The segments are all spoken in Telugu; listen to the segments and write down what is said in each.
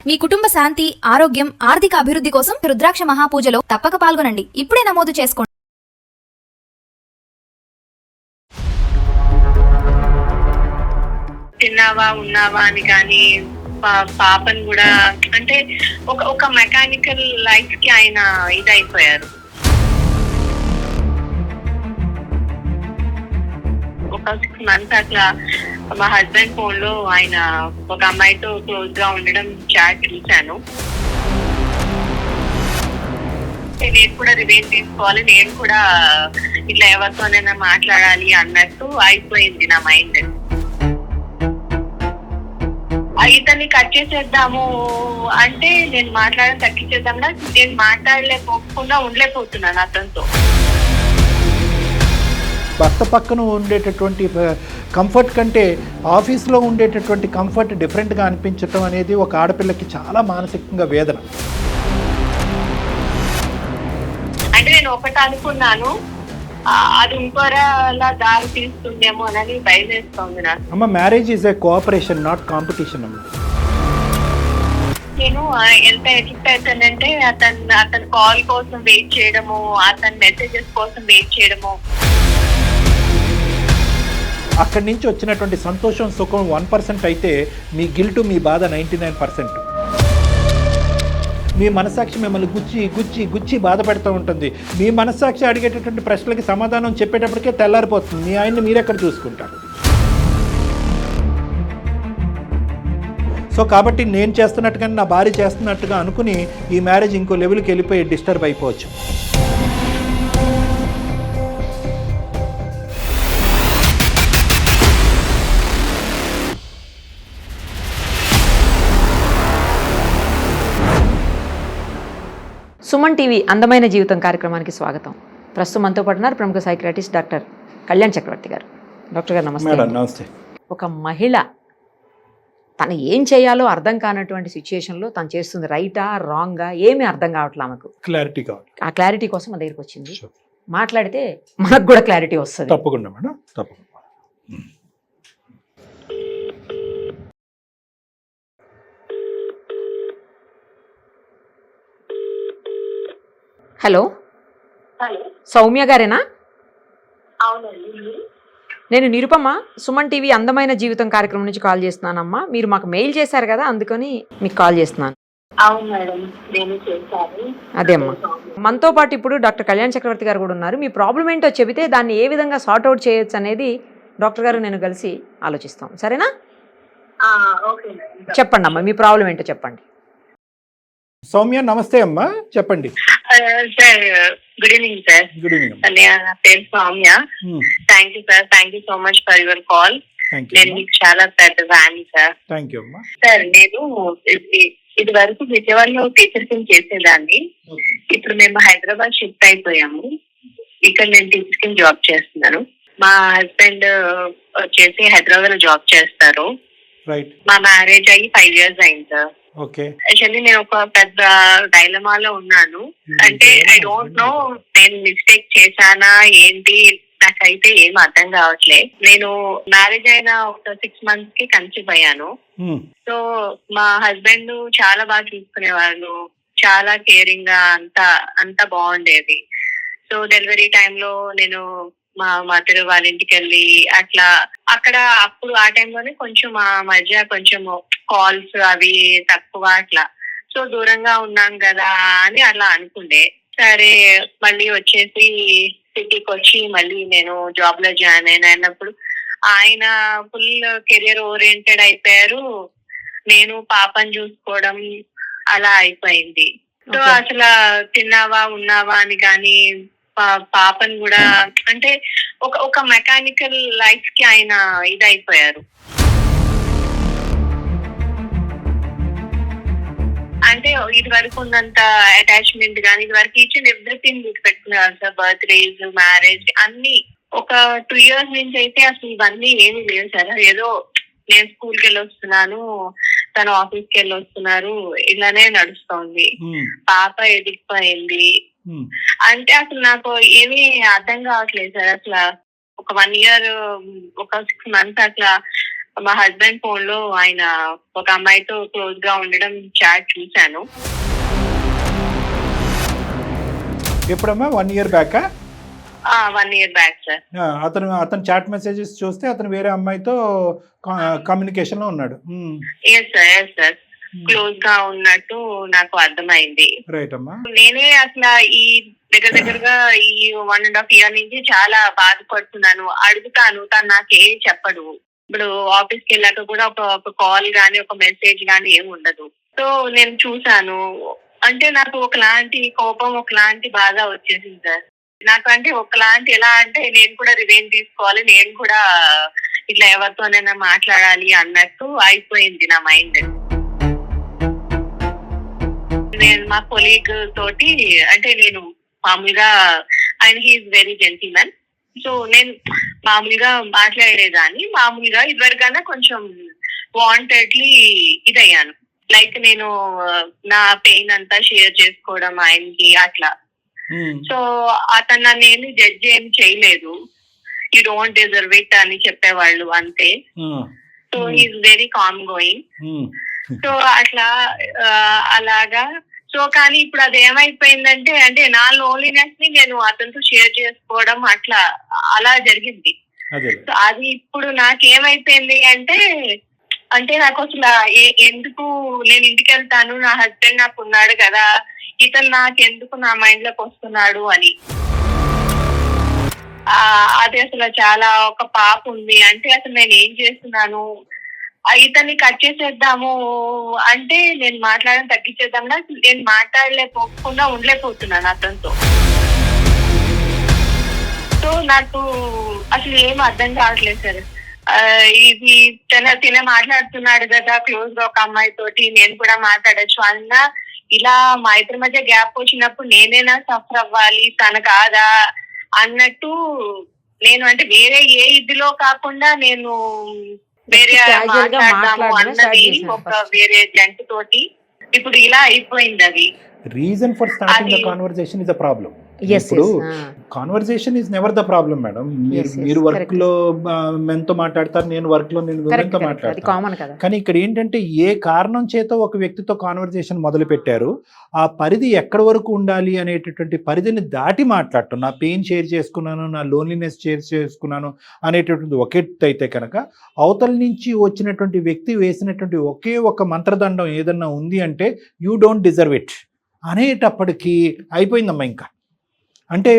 మీ కుటుంబ శాంతి, ఆరోగ్యం, ఆర్థిక అభివృద్ధి కోసం రుద్రాక్ష మహాపూజలో తప్పక పాల్గొనండి. ఇప్పుడే నమోదు చేసుకోండి. తిన్నావా ఉన్నావా అని కానీ పాపని కూడా అంటే ఒక మెకానికల్ లైఫ్ కి ఆయన ఇదైపోయారు. ఒక 6 months అట్లా మా హస్బెండ్ ఫోన్ లో ఆయన ఒక అమ్మాయితో క్లోజ్ గా ఉండడం చాట్ చూశాను. నేను కూడా రివెంజ్ తీసుకోవాలి, నేను కూడా ఇట్లా ఎవరితోనైనా మాట్లాడాలి అన్నట్టు అయిపోయింది నా మైండ్. ఇతన్ని కట్ చేసేద్దాము అంటే నేను మాట్లాడడం తగ్గించేద్దామన్నా నేను మాట్లాడలేకపోకుండా ఉండలేకపోతున్నాను అతనితో. భర్త పక్కన ఉండేటటువంటి కంఫర్ట్ కంటే ఆఫీస్లో ఉండేటటువంటి కంఫర్ట్ డిఫరెంట్గా అనిపించటం అనేది ఒక ఆడపిల్లకి చాలా మానసికంగా వేదన. అంటే నేను ఒకటి అనుకున్నాను, అది ఇంకోలా దారి తీస్తుందేమో అని భయం వేస్తుంది నాకు. అమ్మ, marriage is a cooperation, not competition అమ్మ. నేను ఎంత ఎడిక్ట్ అవుతానంటే అతని కాల్ కోసం వెయిట్ చేయడము, అతని మెసేజెస్ కోసం వెయిట్ చేయడము. అక్కడి నుంచి వచ్చినటువంటి సంతోషం, సుఖం 1% అయితే మీ గిల్టు, మీ బాధ 99%. మీ మనస్సాక్షి మిమ్మల్ని గుచ్చి గుచ్చి గుచ్చి బాధ పెడుతూ ఉంటుంది. మీ మనస్సాక్షి అడిగేటటువంటి ప్రశ్నలకి సమాధానం చెప్పేటప్పటికే తెల్లారిపోతుంది. మీ ఆయన్ని మీరెక్కడ చూసుకుంటారు? సో కాబట్టి నేను చేస్తున్నట్టుగా, నా భార్య చేస్తున్నట్టుగా అనుకుని ఈ మ్యారేజ్ ఇంకో లెవెల్కి వెళ్ళిపోయి డిస్టర్బ్ అయిపోవచ్చు. సుమన్ టీవీ అందమైన జీవితం కార్యక్రమానికి స్వాగతం. ప్రస్తుతం మనతో పాటు ఉన్నారు ప్రముఖ సైకియాట్రిస్ట్ డాక్టర్ కళ్యాణ్ చక్రవర్తి గారు. డాక్టర్ గారు నమస్తే. నమస్తే. ఒక మహిళ తను ఏం చేయాలో అర్థం కానటువంటి సిచ్యుయేషన్లో తను చేస్తుంది రైటా రాంగా ఏమీ అర్థం కావట్లే. ఆమెకు క్లారిటీ కావాలి. ఆ క్లారిటీ కోసం మన దగ్గరికి వచ్చింది. మాట్లాడితే మనకు కూడా క్లారిటీ వస్తుంది. తప్పకుండా మేడం, తప్పకుండా. హలో, సౌమ్య గారేనా? అవునండి, నేను నిరుపమ, సుమన్ టీవీ అందమైన జీవితం కార్యక్రమం నుంచి కాల్ చేస్తున్నానమ్మా. మీరు మాకు మెయిల్ చేశారు కదా, అందుకని మీకు కాల్ చేస్తున్నాను. అవును మేడం, నేను చేశాను. అదే అమ్మా, మనతో పాటు ఇప్పుడు డాక్టర్ కళ్యాణ్ చక్రవర్తి గారు కూడా ఉన్నారు. మీ ప్రాబ్లం ఏంటో చెబితే దాన్ని ఏ విధంగా సార్ట్అవుట్ చేయొచ్చు అనేది డాక్టర్ గారు నేను కలిసి ఆలోచిస్తాం. సరేనా? చెప్పండి అమ్మా, మీ ప్రాబ్లం ఏంటో చెప్పండి. సౌమ్య నమస్తే అమ్మా, చెప్పండి. Sir good evening sir. Good evening. నా పేరు Soumya. Thank you sir, thank you so much for your call. నేను మీకు చాలా పెద్ద ఫ్యాన్ సార్. థ్యాంక్ యూ అమ్మా. సార్, నేను ఇది వరకు విజయవాడలో టీచర్ కింద చేసేదాన్ని. ఇప్పుడు మేము హైదరాబాద్ షిఫ్ట్ అయిపోయాము. ఇక్కడ నేను టీచర్ కింద జాబ్ చేస్తున్నాను. మా హస్బెండ్ వచ్చేసి హైదరాబాద్ లో జాబ్ చేస్తారు. మా మ్యారేజ్ అయ్యి 5 years అయింది సార్. యాక్చువల్లీ నేను ఒక పెద్ద డైలమాలో ఉన్నాను. అంటే ఐ డోంట్ నో నేను మిస్టేక్ చేశానా ఏంటి, నాకైతే ఏం అర్థం కావట్లే. నేను మ్యారేజ్ అయిన ఒక 6 months కి కన్సీవ్ అయ్యాను. సో మా హస్బెండ్ చాలా బాగా చూసుకునేవాళ్ళు, చాలా కేరింగ్ గా అంతా బాగుండేది. సో డెలివరీ టైంలో నేను మా మదర్ వాళ్ళ ఇంటికి వెళ్ళి అప్పుడు ఆ టైంలోనే కొంచెం మా మధ్య కొంచెం కాల్స్ అవి తక్కువ అట్లా. సో దూరంగా ఉన్నాం కదా అని అలా అనుకుండే. సరే మళ్ళీ వచ్చేసి సిటీకి వచ్చి మళ్ళీ నేను జాబ్ లో జాయిన్ అయినప్పుడు ఆయన ఫుల్ కెరియర్ ఓరియంటెడ్ అయిపోయారు. నేను పాపని చూసుకోవడం అలా అయిపోయింది. సో అసలు తిన్నావా ఉన్నావా అని కానీ పాపని కూడా అంటే ఒక మెకానికల్ లైఫ్ కి ఆయన ఇదైపోయారు. అంటే ఇది వరకు ఉన్నంత అటాచ్మెంట్ గానీ, ఇది వరకు ఈచ్ అండ్ ఎవ్రీథింగ్ గుర్తుపెట్టుకునేవారు సార్. బర్త్డేస్, మ్యారేజ్ అన్ని. ఒక 2 years నుంచి అయితే అసలు ఇవన్నీ ఏమి లేవు సార్. ఏదో నేను స్కూల్కి వెళ్ళి వస్తున్నాను, తను ఆఫీస్కి వెళ్ళి వస్తున్నారు, ఇలానే నడుస్తోంది. పాప ఎదిగిపోయింది. అంటే అసలు నాకు ఏమీ అర్థం కావట్లేదు సార్. అసలు ఒక 1 year, ఒక 6 months అట్లా మా హస్బెండ్ ఫోన్ లో ఆయన ఒక అమ్మాయితో క్లోజ్ గా ఉండడం చాట్ చూశాను. ఎప్పుడమ్మా 1 year బ్యాకా? 1 year back sir. అతను చాట్ మెసేజెస్ చూస్తే అతను వేరే అమ్మాయితో కమ్యూనికేషన్ లో ఉన్నాడు. ఎస్ సార్ క్లోజ్ గా ఉన్నట్టు నాకు అర్థమైంది. రైట్ అమ్మా. నేనే అసలు ఈ దగ్గరగా ఈ 1.5 year నుంచి చాలా బాధపడుతున్నాను. అడుగుతాను, తను నాకేం చెప్పడు. ఇప్పుడు ఆఫీస్కి వెళ్ళాక కూడా ఒక కాల్ గానీ ఒక మెసేజ్ గానీ ఏమి ఉండదు. సో నేను చూసాను, అంటే నాకు ఒకలాంటి కోపం, ఒకలాంటి బాధ వచ్చేసింది సార్. నాకు అంటే ఒకలాంటి ఎలా అంటే నేను కూడా రివెంజ్ తీసుకోవాలి, నేను కూడా ఇట్లా ఎవరితోనైనా మాట్లాడాలి అన్నట్టు అయిపోయింది నా మైండ్. నేను మా కొలీగ్ తోటి అంటే నేను మామూలుగా ఆయన హీఈస్ వెరీ జెంటిల్మెన్. సో నేను మామూలుగా మాట్లాడేదాన్ని. మామూలుగా ఇదివరకన్నా కొంచెం వాంటెడ్లీ ఇదయ్యాను. లైక్ నేను నా పెయిన్ అంతా షేర్ చేసుకోవడం ఆయనకి అట్లా. సో అతను నన్ను ఏమి జడ్జ్ ఏం చేయలేదు. యూ డోంట్ డిజర్వ్ ఇట్ అని చెప్పేవాళ్ళు అంతే. So he is very calm going. So అట్లా అలాగా. సో కానీ ఇప్పుడు అది ఏమైపోయిందంటే అంటే నా లోన్లీనెస్ ని నేను అతనితో షేర్ చేసుకోవడం అట్లా అలా జరిగింది. సో అది ఇప్పుడు నాకేమైపోయింది అంటే నాకు అసలు ఎందుకు నేను ఇంటికి వెళ్తాను, నా హస్బెండ్ నాకు ఉన్నాడు కదా, ఇతను నాకెందుకు నా మైండ్ లోకి వస్తున్నాడు అని. అది అసలు చాలా ఒక పాప ఉంది. అంటే అసలు నేను ఏం చేస్తున్నాను, ఇతన్ని కట్ చేసేద్దాము అంటే నేను మాట్లాడడం తగ్గించేద్దామన్నా నేను మాట్లాడలేకపోకుండా ఉండలేకపోతున్నాను అతనితో. సో నాకు అసలు ఏం అర్థం కావట్లేదు సార్. ఇది తిన మాట్లాడుతున్నాడు కదా క్లోజ్ గా ఒక అమ్మాయి తోటి, నేను కూడా మాట్లాడచ్చు అన్న ఇలా మా ఇద్దరి మధ్య గ్యాప్ వచ్చినప్పుడు నేనేనా సఫర్ అవ్వాలి, తన కాదా అన్నట్టు నేను అంటే వేరే ఏ ఇదిలో కాకుండా నేను వేరే మాట్లాడదాము అన్నది ఒక వేరే జంట తోటి ఇప్పుడు ఇలా అయిపోయింది. అది reason for starting the conversation is a problem. ఇప్పుడు conversation is never the problem madam. మీరు వర్క్ లో మెన్తో మాట్లాడతారు, నేను వర్క్ లో నేను ఉమెన్తో మాట్లాడతాను. కానీ ఇక్కడ ఏంటంటే ఏ కారణం చేత ఒక వ్యక్తితో కాన్వర్సేషన్ మొదలు పెట్టారు, ఆ పరిధి ఎక్కడి వరకు ఉండాలి అనేటటువంటి పరిధిని దాటి మాట్లాడటం. నా పెయిన్ షేర్ చేసుకున్నాను, నా లోన్లీనెస్ షేర్ చేసుకున్నాను అనేటటువంటి ఒక ఎత్తు అయితే కనుక, అవతల నుంచి వచ్చినటువంటి వ్యక్తి వేసినటువంటి ఒకే ఒక మంత్రదండం ఏదన్నా ఉంది అంటే యూ డోంట్ డిజర్వ్ ఇట్ అనేటప్పటికీ అయిపోయిందమ్మా. ఇంకా అంటే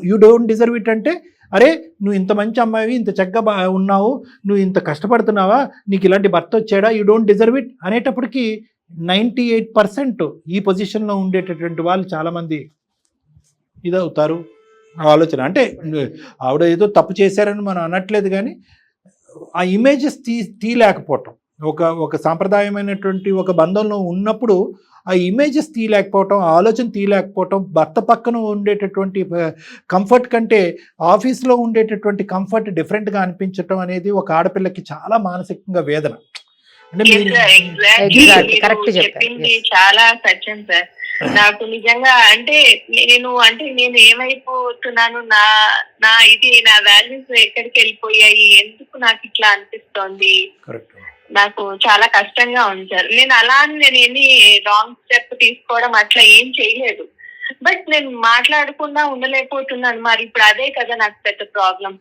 యూ డోంట్ డిజర్వ్ ఇట్ అంటే అరే నువ్వు ఇంత మంచి అమ్మాయివి, ఇంత చక్కగా ఉన్నావు, నువ్వు ఇంత కష్టపడుతున్నావా, నీకు ఇలాంటి భర్త వచ్చాడా, యూ డోంట్ డిజర్వ్ ఇట్ అనేటప్పటికీ 98% ఈ పొజిషన్లో ఉండేటటువంటి వాళ్ళు చాలామంది ఇదవుతారు ఆలోచన. అంటే ఆవిడ ఏదో తప్పు చేశారని మనం అనట్లేదు, కానీ ఆ ఇమేజెస్ తీయలేకపోవటం, ఒక సాంప్రదాయమైనటువంటి ఒక బంధంలో ఉన్నప్పుడు ఆ ఇమేజెస్ తీయలేకపోవటం, ఆలోచన తీయలేకపోవటం, భర్త పక్కన ఉండేటటువంటి కంఫర్ట్ కంటే ఆఫీస్లో ఉండేటటువంటి కంఫర్ట్ డిఫరెంట్గా అనిపించటం అనేది ఒక ఆడపిల్లకి చాలా మానసికంగా వేదన. అంటే చెప్పింది చాలా సత్యం సార్. నాకు నిజంగా అంటే నేను ఏమైపోతున్నాను, నా వాల్యూస్ ఎక్కడికి వెళ్ళిపోయాయి, ఎందుకు నాకు ఇట్లా అనిపిస్తోంది, నాకు చాలా కష్టంగా ఉంది సార్. నేను అలా నేను ఏమి రాంగ్ స్టెప్ తీసుకోవడం అట్లా ఏం చేయలేదు, బట్ నేను మాట్లాడకుండా ఉండలేకపోతున్నాను. మరి ఇప్పుడు అదే కదా నాకు పెద్ద ప్రాబ్లం.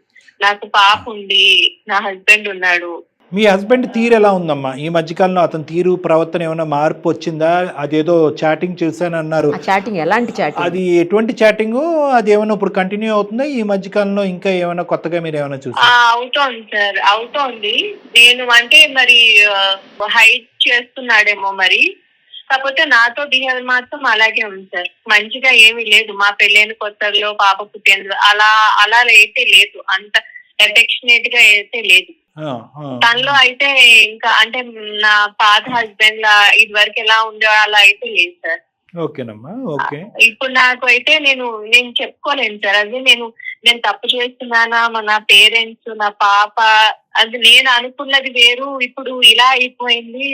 నాకు పాప ఉంది, నా హస్బెండ్ ఉన్నాడు. మీ హస్బెండ్ తీరు ఎలా ఉందమ్మా ఈ మధ్యకాలంలో? అతని తీరు ప్రవర్తన ఏమైనా మార్పు వచ్చిందా? అదేదో చాటింగ్ చూసాను అన్నారు, చాటింగ్ ఎలాంటి చాటింగ్, అది ఎటువంటి చాటింగ్, అది ఏమైనా ఇప్పుడు కంటిన్యూ అవుతుందా ఈ మధ్యకాలంలో? ఇంకా ఏమైనా కొత్తగా మీరు ఏమైనా చూసారా? అవుతోంది సార్, అవుతోంది. నేను అంటే మరి హైడ్ చేస్తున్నాడేమో మరి, కాకపోతే నాతో బిహేవియర్ మాత్రం అలాగే ఉంది సార్. మంచిగా ఏమీ లేదు. మా పెళ్ళైన కొత్తలో పాప పుట్టేందుకు అలా అయితే లేదు, అంత ఎఫెక్షనేట్ గా అయితే లేదు. తనలో అయితే ఇంకా అంటే నా పాత హస్బెండ్ లా ఇది వరకు ఎలా ఉండే అలా అయితే లేదు సార్. ఓకేనమ్మా, ఓకే. ఇప్పుడు నాకు అయితే నేను చెప్పుకోలేను సార్. అది నేను తప్పు చేస్తున్నానా, నా పేరెంట్స్, నా పాప, అది నేను అనుకున్నది వేరు, ఇప్పుడు ఇలా అయిపోయింది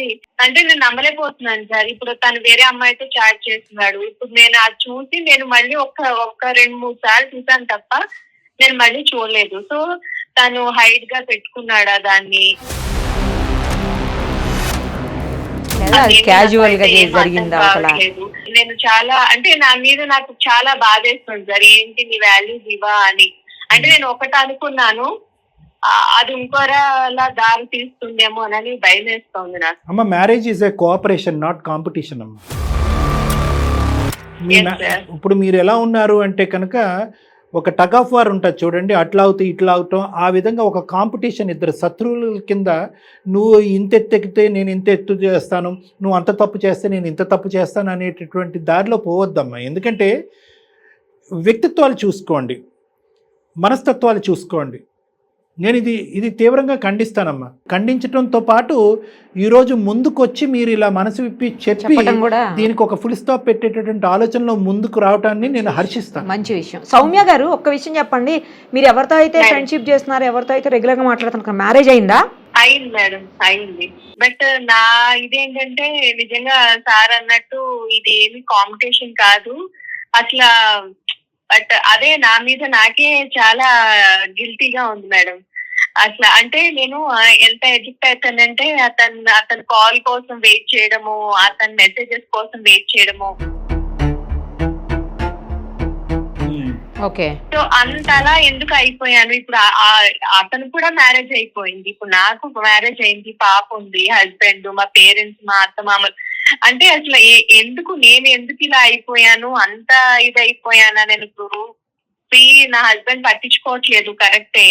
అంటే నేను నమ్మలేకపోతున్నాను సార్. ఇప్పుడు తను వేరే అమ్మాయితో చాట్ చేస్తున్నాడు. ఇప్పుడు నేను అది చూసి నేను మళ్ళీ ఒక 2-3 సార్లు చూసాను తప్ప నేను మళ్ళీ చూడలేదు. సో తను హైడ్ గా పెట్టుకున్నాడా దాన్ని? కదా, అది క్యాజువల్ గా జరిగిందా అసలు? నేను చాలా అంటే నా మీద నాకు చాలా బాధేస్తుంది సార్, ఏంటి నీ వాల్యూస్ ఇవా అని. అంటే నేను ఒకటి అనుకున్నాను, అది ఇంకోలా దారి తీస్తుందేమో అని భయం వేస్తుంది నాకు. అమ్మ, marriage is a cooperation, not competition అమ్మ. ఇప్పుడు మీరు ఎలా ఉన్నారు అంటే కనుక ఒక టగ్ ఆఫ్ వార్ ఉంటుంది చూడండి, అట్లా అవుతాయి ఇట్లా అవుతాం, ఆ విధంగా ఒక కాంపిటీషన్, ఇద్దరు శత్రువుల కింద నువ్వు ఇంత ఎత్తెక్కితే నేను ఇంత ఎత్తు చేస్తాను, నువ్వు అంత తప్పు చేస్తే నేను ఇంత తప్పు చేస్తాను అనేటటువంటి దారిలో పోవద్దమ్మా. ఎందుకంటే వ్యక్తిత్వాలు చూసుకోండి, మనస్తత్వాలు చూసుకోండి. నేను ఇది తీవ్రంగా ఖండిస్తానమ్మా. ఖండించడంతో పాటు ఈరోజు ముందుకొచ్చి మీరు ఇలా మనసు విప్పి చెప్పి దీనికి ఒక ఫుల్ స్టాప్ పెట్టేటటువంటి ఆలోచనలో ముందుకు రావడాన్ని నేను హర్షిస్తాను. మంచి విషయం. సౌమ్య గారు, ఒక్క విషయం చెప్పండి, మీరు ఎవరితో అయితే ఫ్రెండ్షిప్ చేస్తున్నారో, ఎవరితో అయితే రెగ్యులర్ గా మాట్లాడుతున్నారు, మ్యారేజ్ అయిందా? అయింది మేడం, అయింది. బట్ నా ఇదేంటంటే నిజంగా సార్ అన్నట్టు ఇది ఏమి కాంపిటీషన్ కాదు అసలు. బట్ అదే నా మీద నాకే చాలా గిల్టీగా ఉంది మేడం అసలు. అంటే నేను ఎంత ఎడిక్ట్ అవుతానంటే అతను కాల్ కోసం వెయిట్ చేయడము, అతని మెసేజెస్ కోసం వెయిట్ చేయడము. ఓకే. సో అంతలా ఎందుకు అయిపోయాను. ఇప్పుడు అతను కూడా మ్యారేజ్ అయిపోయింది, ఇప్పుడు నాకు మ్యారేజ్ అయింది, పాప ఉంది, హస్బెండ్, మా పేరెంట్స్, మా అత్త మామలు. అంటే అసలు నేను ఎందుకు ఇలా అయిపోయాను, అంత ఇది అయిపోయానా. నేను ఇప్పుడు నా హస్బెండ్ పట్టించుకోవట్లేదు, కరెక్టే,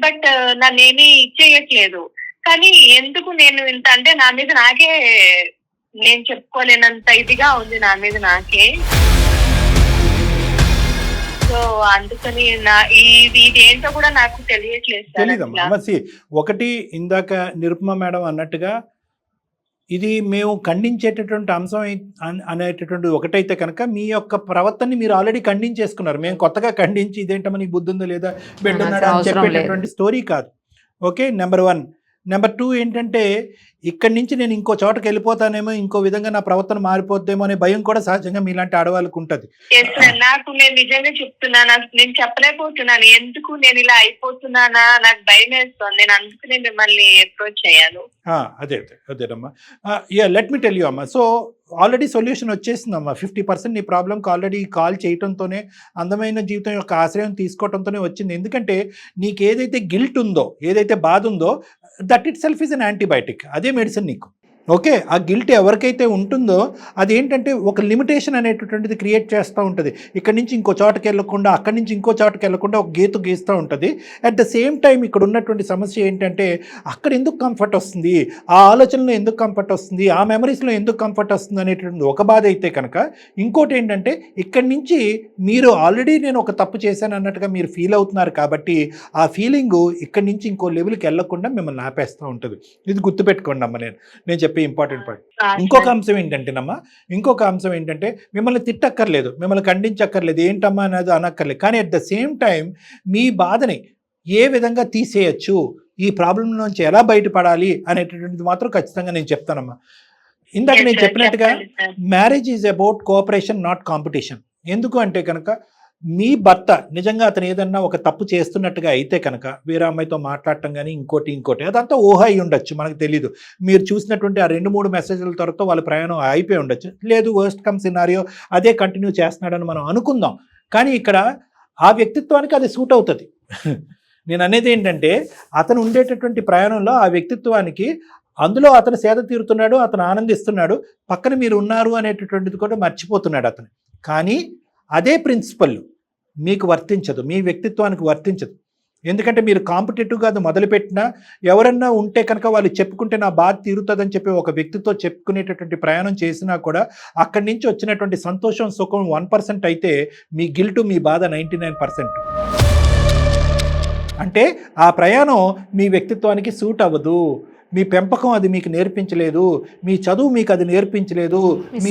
బట్ నన్నేమీ ఇచ్చేయట్లేదు. కానీ ఎందుకు నేను ఇంత అంటే నా మీద నాకే నేను చెప్పుకోలేనంత ఇదిగా ఉంది నా మీద నాకే. సో అందుకని ఇది ఏంటో కూడా నాకు తెలియట్లేదు. ఒకటి ఇందాక నిరుపమ మేడం అన్నట్టుగా ఇది మేము ఖండించేటటువంటి అంశం అనేటటువంటి ఒకటైతే కనుక మీ యొక్క ప్రవర్తనని మీరు ఆల్రెడీ ఖండించేసుకున్నారు. మేము కొత్తగా ఖండించి ఇదేంటో నీకు బుద్ధి ఉందో లేదా బిడ్డ ఉన్నాడా అని చెప్పేటటువంటి స్టోరీ కాదు. Okay, number 1. నెంబర్ 2 ఏంటంటే ఇక్కడి నుంచి నేను ఇంకో చోటకి వెళ్ళిపోతానేమో, ఇంకో విధంగా నా ప్రవర్తన మారిపోద్దేమో అనే భయం కూడా సహజంగా మీలాంటి ఆడవాళ్ళకు ఉంటుంది. నాకు నేను నిజంగా చెప్తున్నాను, నేను చెప్పలేకపోతున్నాను ఎందుకు నేను ఇలా అయిపోతున్నానా, నాకు భయం వేస్తుంది. నేను అందుకనే మిమ్మల్ని అప్రోచ్ అయ్యాను. అదేనమ్మా. లెట్ మీ టెల్ యూ అమ్మా. సో ఆల్రెడీ సొల్యూషన్ వచ్చేసిందమ్మా. 50% నీ ప్రాబ్లంకి ఆల్రెడీ కాల్ చేయడంతోనే, అందమైన జీవితం యొక్క ఆశ్రయం తీసుకోవడంతోనే వచ్చింది. ఎందుకంటే నీకు ఏదైతే గిల్ట్ ఉందో, ఏదైతే బాధ ఉందో, that it self is an antibiotic. అదే మెడిసిన్ నీకు. ఓకే, ఆ గిల్ట్ ఎవరికైతే ఉంటుందో అదేంటంటే ఒక లిమిటేషన్ అనేటటువంటిది క్రియేట్ చేస్తూ ఉంటుంది. ఇక్కడి నుంచి ఇంకో చోటకి వెళ్ళకుండా, అక్కడి నుంచి ఇంకో చోటకి వెళ్ళకుండా ఒక గీత గీస్తూ ఉంటుంది. అట్ ద సేమ్ టైం ఇక్కడ ఉన్నటువంటి సమస్య ఏంటంటే అక్కడ ఎందుకు కంఫర్ట్ వస్తుంది, ఆ ఆలోచనలో ఎందుకు కంఫర్ట్ వస్తుంది, ఆ మెమరీస్లో ఎందుకు కంఫర్ట్ వస్తుంది అనేటువంటి ఒక బాధ అయితే కనుక, ఇంకోటి ఏంటంటే ఇక్కడి నుంచి మీరు ఆల్రెడీ నేను ఒక తప్పు చేశాను అన్నట్టుగా మీరు ఫీల్ అవుతున్నారు కాబట్టి ఆ ఫీలింగు ఇక్కడి నుంచి ఇంకో లెవెల్కి వెళ్ళకుండా మిమ్మల్ని ఆపేస్తూ ఉంటుంది. ఇది గుర్తుపెట్టుకోండి అమ్మ. నేను చెప్పే ఇంపార్టెంట్ పాయింట్. ఇంకొక అంశం ఏంటంటే మిమ్మల్ని తిట్టక్కర్లేదు, మిమ్మల్ని ఖండించక్కర్లేదు, ఏంటమ్మా అనేది అనక్కర్లేదు. కానీ అట్ ద సేమ్ టైం మీ బాధని ఏ విధంగా తీసేయచ్చు, ఈ ప్రాబ్లం నుంచి ఎలా బయటపడాలి అనేటటువంటిది మాత్రం ఖచ్చితంగా నేను చెప్తానమ్మా. ఇందాక నేను చెప్పినట్టుగా marriage is about cooperation, not competition. ఎందుకు అంటే కనుక మీ భర్త నిజంగా అతను ఏదన్నా ఒక తప్పు చేస్తున్నట్టుగా అయితే కనుక వేరే అమ్మాయితో మాట్లాడటం కానీ ఇంకోటి అదంతా ఊహ అయి ఉండొచ్చు, మనకు తెలీదు. మీరు చూసినటువంటి ఆ 2-3 మెసేజ్ల తర్వాత వాళ్ళ ప్రయాణం అయిపోయి ఉండొచ్చు. లేదు, వర్స్ట్ కమ్ సినారియో అదే కంటిన్యూ చేస్తున్నాడని మనం అనుకుందాం. కానీ ఇక్కడ ఆ వ్యక్తిత్వానికి అది సూట్ అవుతుంది. నేను అనేది ఏంటంటే అతను ఉండేటటువంటి ప్రయాణంలో ఆ వ్యక్తిత్వానికి, అందులో అతను సేద తీరుతున్నాడు, అతను ఆనందిస్తున్నాడు, పక్కన మీరు ఉన్నారు అనేటటువంటిది కూడా మర్చిపోతున్నాడు అతను. కానీ అదే ప్రిన్సిపల్ మీకు వర్తించదు, మీ వ్యక్తిత్వానికి వర్తించదు. ఎందుకంటే మీరు కాంపిటేటివ్గా అది మొదలుపెట్టినా, ఎవరన్నా ఉంటే కనుక వాళ్ళు చెప్పుకుంటే నా బాధ తీరుతుందని చెప్పి ఒక వ్యక్తితో చెప్పుకునేటటువంటి ప్రయాణం చేసినా కూడా అక్కడి నుంచి వచ్చినటువంటి సంతోషం, సుఖం 1% అయితే మీ గిల్టు, మీ బాధ 99%. అంటే ఆ ప్రయాణం మీ వ్యక్తిత్వానికి సూట్ అవ్వదు. మీ పెంపకం అది మీకు నేర్పించలేదు, మీ చదువు మీకు అది నేర్పించలేదు, మీ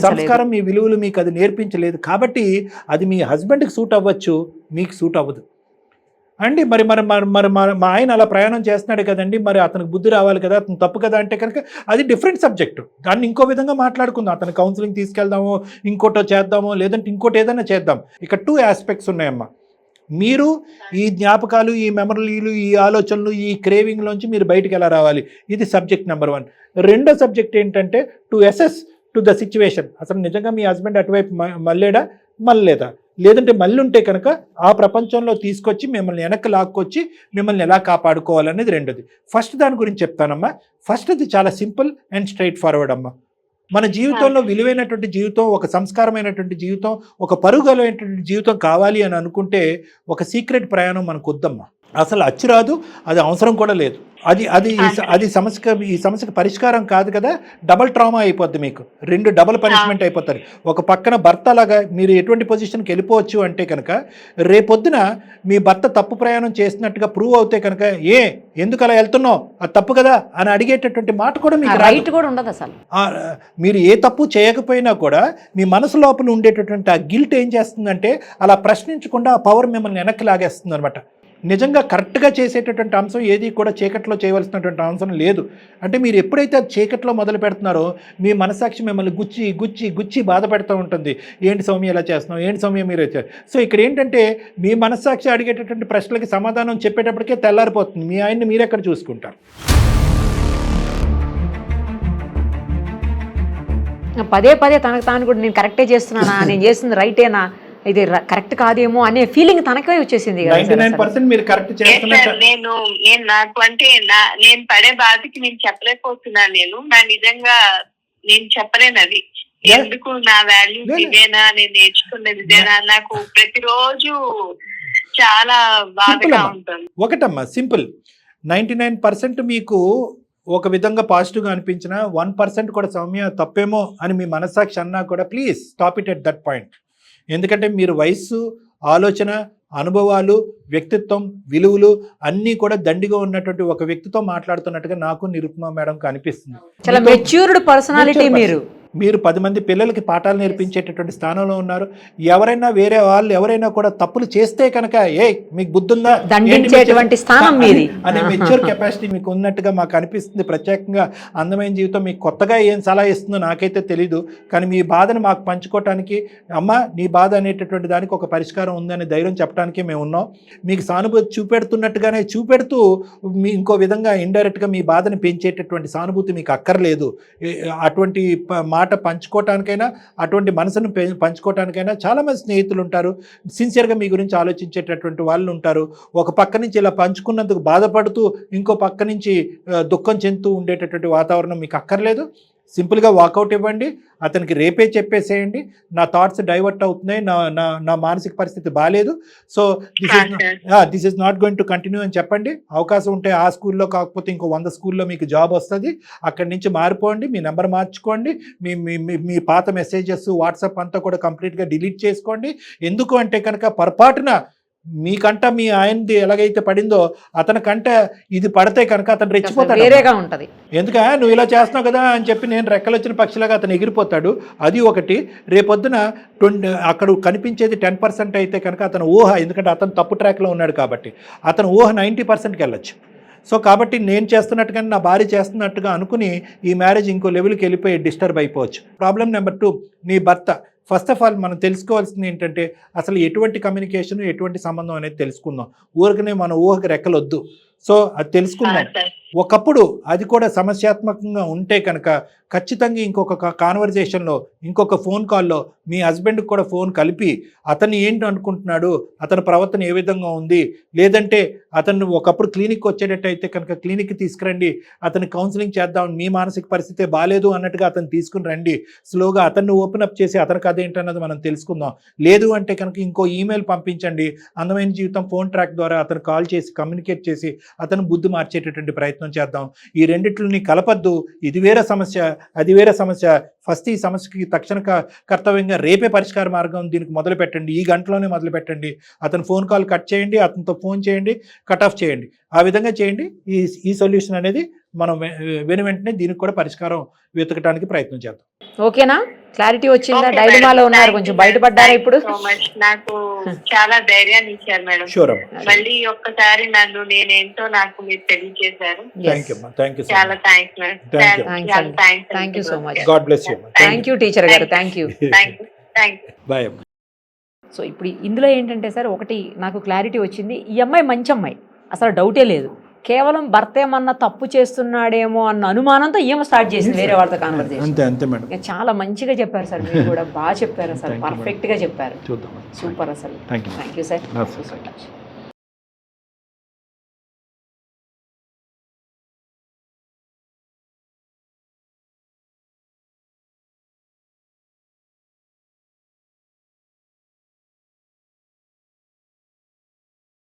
సంస్కారం, మీ విలువలు మీకు అది నేర్పించలేదు. కాబట్టి అది మీ హస్బెండ్కి సూట్ అవ్వచ్చు, మీకు సూట్ అవ్వదు అండి. మరి మరి మరి మా ఆయన అలా ప్రయాణం చేస్తున్నాడు కదండి, మరి అతనికి బుద్ధి రావాలి కదా, అతను తప్పు కదా అంటే కనుక అది డిఫరెంట్ సబ్జెక్టు. దాన్ని ఇంకో విధంగా మాట్లాడుకుందాం. అతను కౌన్సిలింగ్ తీసుకెళ్దామో, ఇంకోటో చేద్దామో, లేదంటే ఇంకోటి ఏదైనా చేద్దాం. ఇక్కడ 2 ఆస్పెక్ట్స్ ఉన్నాయమ్మా. మీరు ఈ జ్ఞాపకాలు, ఈ మెమరీలు, ఈ ఆలోచనలు, ఈ క్రేవింగ్లోంచి మీరు బయటికి ఎలా రావాలి, ఇది సబ్జెక్ట్ నెంబర్ 1. రెండో సబ్జెక్ట్ ఏంటంటే to assess to the situation. అసలు నిజంగా మీ హస్బెండ్ అటువైపు మళ్ళేడా మళ్ళలేదా, లేదంటే మళ్ళీ ఉంటే కనుక ఆ ప్రపంచంలో తీసుకొచ్చి మిమ్మల్ని వెనక్కి లాక్కొచ్చి మిమ్మల్ని ఎలా కాపాడుకోవాలనేది రెండోది. ఫస్ట్ దాని గురించి చెప్తానమ్మా. ఫస్ట్ అది చాలా సింపుల్ అండ్ స్ట్రైట్ ఫార్వర్డ్ అమ్మా. మన జీవితంలో విలువైనటువంటి జీవితం, ఒక సంస్కారమైనటువంటి జీవితం, ఒక పరుగులైనటువంటి జీవితం కావాలి అని అనుకుంటే ఒక సీక్రెట్ ప్రయాణం మనకు వద్దమ్మా. అసలు అచ్చిరాదు, అది అవసరం కూడా లేదు. అది అది అది ఈ సమస్యకు పరిష్కారం కాదు కదా, డబల్ ట్రామా అయిపోద్ది మీకు, 2 డబల్ పనిష్మెంట్ అయిపోతారు. ఒక పక్కన భర్త లాగా మీరు ఎటువంటి పొజిషన్కి వెళ్ళిపోవచ్చు అంటే కనుక, రేపొద్దున మీ భర్త తప్పు ప్రయాణం చేసినట్టుగా ప్రూవ్ అవుతే కనుక, ఎందుకు అలా వెళ్తున్నావు, అది తప్పు కదా అని అడిగేటటువంటి మాట కూడా మీకు రైట్ కూడా ఉండదు అసలు. మీరు ఏ తప్పు చేయకపోయినా కూడా మీ మనసు లోపల ఉండేటటువంటి ఆ గిల్ట్ ఏం చేస్తుందంటే, అలా ప్రశ్నించకుండా ఆ పవర్ మిమ్మల్ని వెనక్కి లాగేస్తుంది అనమాట. నిజంగా కరెక్ట్గా చేసేటటువంటి అంశం ఏది కూడా చీకట్లో చేయవలసినటువంటి అంశం లేదు. అంటే మీరు ఎప్పుడైతే చీకట్లో మొదలు పెడుతున్నారో మీ మనసాక్షి మిమ్మల్ని గుచ్చి గుచ్చి గుచ్చి బాధ పెడుతూ ఉంటుంది. ఏంటి సౌమ్య ఇలా చేస్తున్నావు, ఏంటి సౌమ్య మీరు వచ్చారు. సో ఇక్కడ ఏంటంటే మీ మనసాక్షి అడిగేటటువంటి ప్రశ్నలకి సమాధానం చెప్పేటప్పటికే తెల్లారిపోతుంది. మీ ఆయన్ని మీరెక్కడ చూసుకుంటారు. పదే పదే తనకు తాను కూడా నేను కరెక్టే చేస్తున్నానా, నేను చేస్తుంది రైటేనా, ఇది కరెక్ట్ కాదేమో అనే ఫీలింగ్ తనకే వచ్చేసింది. 99% మీరు కరెక్ట్ చేస్తున్నారు. నేను నాకు అంటే నేను పడే బాధకి నేను చెప్పలేకపోతున్నాను. నా నిజంగా నేను చెప్పలేను అది. ఎందుకు నా వాల్యూస్ ఇదేనా, నేను నేర్చుకున్నది ఇదేనా, నాకు ప్రతిరోజు చాలా బాధగా ఉంటుంది. ఒకటమ్మా సింపుల్, 99% మీకు ఒక విధంగా పాజిటివ్గా అనిపించిన 1% కూడా సౌమ్య తప్పేమో అని మీ మనస్సాక్షి అన్నా కూడా please stop it at that point. ఎందుకంటే మీరు వయస్సు, ఆలోచన, అనుభవాలు, వ్యక్తిత్వం, విలువలు అన్నీ కూడా దండిగా ఉన్నటువంటి ఒక వ్యక్తితో మాట్లాడుతున్నట్టుగా నాకు నిరుపమ మేడం కనిపిస్తుంది. చాలా మెచ్యూర్డ్ పర్సనాలిటీ. మీరు 10 మంది పిల్లలకి పాఠాలు నేర్పించేటటువంటి స్థానంలో ఉన్నారు. ఎవరైనా వేరే వాళ్ళు ఎవరైనా కూడా తప్పులు చేస్తే కనుక మీకు బుద్ధుందా దండించేటువంటి స్థానం మీది అనే మెచ్యూర్ కెపాసిటీ మీకు ఉన్నట్టుగా మాకు అనిపిస్తుంది. ప్రత్యేకంగా అందమైన జీవితం మీకు కొత్తగా ఏం సలహా ఇస్తుందో నాకైతే తెలీదు, కానీ మీ బాధను మాకు పంచుకోవటానికి, అమ్మ నీ బాధ అనేటటువంటి దానికి ఒక పరిష్కారం ఉందనే ధైర్యం చెప్పడానికి మేము ఉన్నాం. మీకు సానుభూతి చూపెడుతున్నట్టుగానే చూపెడుతూ మీ ఇంకో విధంగా ఇండైరెక్ట్గా మీ బాధను పెంచేటటువంటి సానుభూతి మీకు అక్కర్లేదు. అటువంటి మాట పంచుకోవటానికైనా, అటువంటి మనసును పంచుకోవటానికైనా చాలామంది స్నేహితులు ఉంటారు. సిన్సియర్గా మీ గురించి ఆలోచించేటటువంటి వాళ్ళు ఉంటారు. ఒక పక్క నుంచి ఇలా పంచుకున్నందుకు బాధపడుతూ ఇంకో పక్క నుంచి దుఃఖం చెందుతూ ఉండేటటువంటి వాతావరణం మీకు అక్కర్లేదు. సింపుల్గా వాకౌట్ ఇవ్వండి, అతనికి రేపే చెప్పేసేయండి, నా థాట్స్ డైవర్ట్ అవుతున్నాయి, నా మానసిక పరిస్థితి బాగాలేదు, so this is not going to continue అని చెప్పండి. అవకాశం ఉంటే ఆ స్కూల్లో కాకపోతే ఇంకో 100 స్కూల్లో మీకు జాబ్ వస్తుంది, అక్కడి నుంచి మారిపోండి, మీ నెంబర్ మార్చుకోండి, మీ పాత మెసేజెస్ వాట్సాప్ అంతా కూడా కంప్లీట్గా డిలీట్ చేసుకోండి. ఎందుకు అంటే కనుక పొరపాటున మీకంట మీ ఆయనది ఎలాగైతే పడిందో అతనికంట ఇది పడితే కనుక అతను రెచ్చిపోతాడు, వేరేగా ఉంటుంది. ఎందుక నువ్వు ఇలా చేస్తున్నావు కదా అని చెప్పి నేను రెక్కలొచ్చిన పక్షిలాగా అతను ఎగిరిపోతాడు. అది ఒకటి. రేపొద్దున అక్కడ కనిపించేది 10% అయితే కనుక అతను ఊహ, ఎందుకంటే అతను తప్పు ట్రాక్లో ఉన్నాడు కాబట్టి అతను ఊహ 90%కి వెళ్ళొచ్చు. సో కాబట్టి నేను చేస్తున్నట్టుగానే నా భార్య చేస్తున్నట్టుగా అనుకుని ఈ మ్యారేజ్ ఇంకో లెవెల్కి వెళ్ళిపోయి డిస్టర్బ్ అయిపోవచ్చు. ప్రాబ్లం నెంబర్ 2, నీ భర్త. ఫస్ట్ ఆఫ్ ఆల్ మనం తెలుసుకోవాల్సింది ఏంటంటే అసలు ఎటువంటి కమ్యూనికేషన్, ఎటువంటి సంబంధం అనేది తెలుసుకుందాం. ఊరికనే మన ఊహకి రెక్కలొద్దు. సో అది తెలుసుకుందాం. ఒకప్పుడు అది కూడా సమస్యాత్మకంగా ఉంటే కనుక ఖచ్చితంగా ఇంకొక కాన్వర్జేషన్లో, ఇంకొక ఫోన్ కాల్లో మీ హస్బెండ్కి కూడా ఫోన్ కలిపి అతను ఏంటి అనుకుంటున్నాడు, అతని ప్రవర్తన ఏ విధంగా ఉంది, లేదంటే అతను ఒకప్పుడు క్లినిక్ వచ్చేటట్టయితే కనుక క్లినిక్కి తీసుకురండి, అతను కౌన్సిలింగ్ చేద్దాం, మీ మానసిక పరిస్థితి బాగాలేదు అన్నట్టుగా అతను తీసుకుని రండి, స్లోగా అతన్ని ఓపెన్ అప్ చేసి అతనికి అదేంటన్నది మనం తెలుసుకుందాం. లేదు అంటే కనుక ఇంకో ఈమెయిల్ పంపించండి, అందమైన జీవితం ఫోన్ ట్రాక్ ద్వారా అతను కాల్ చేసి కమ్యూనికేట్ చేసి అతను బుద్ధి మార్చేటటువంటి ప్రయత్నం చేద్దాం. ఈ రెండిట్లని కలపద్దు. ఇది వేరే సమస్య, అది వేరే సమస్య. ఫస్ట్ ఈ సమస్యకి తక్షణ కర్తవ్యంగా రేపే పరిష్కార మార్గం దీనికి మొదలు పెట్టండి, ఈ గంటలోనే మొదలు పెట్టండి. అతను ఫోన్ కాల్ కట్ చేయండి, అతనితో ఫోన్ చేయండి, కట్ ఆఫ్ చేయండి. ఆ విధంగా చేయండి. ఈ సొల్యూషన్ అనేది మనం వెంటనే దీనికి కూడా పరిష్కారం వెతకడానికి ప్రయత్నం చేద్దాం. ఓకేనా? క్లారిటీ వచ్చిందా? డైలమాలో ఉన్నారు, కొంచెం బయటపడ్డారా ఇప్పుడు? నాకు చాలా ధైర్యాన్ని ఇచ్చారు మేడం. షూర్. మళ్ళీ ఒక్కసారి నేనేంటో నాకు మీరు తెలియజేశారు. చాలా thanks madam. Thank you so much. God bless you. Thank you teacher గారు. Thank you. Thank you. Bye. So ఇప్పుడు ఇందులో ఏంటంటే సార్ ఒకటి నాకు క్లారిటీ వచ్చింది, ఈ అమ్మాయి మంచి అమ్మాయి, అసలు డౌటే లేదు. కేవలం భర్త ఏమన్నా తప్పు చేస్తున్నాడేమో అన్న అనుమానంతో ఏమో స్టార్ట్ చేసింది వేరే వాళ్ళతో కాన్వర్సేషన్. అంతే అంతే మేడం. చాలా మంచిగా చెప్పారు సార్, మీరు కూడా బాగా చెప్పారు, అసలు పర్ఫెక్ట్గా చెప్పారు. చూద్దాం. సూపర్ అసలు. Thank you thank you sir. నమస్తే. So much.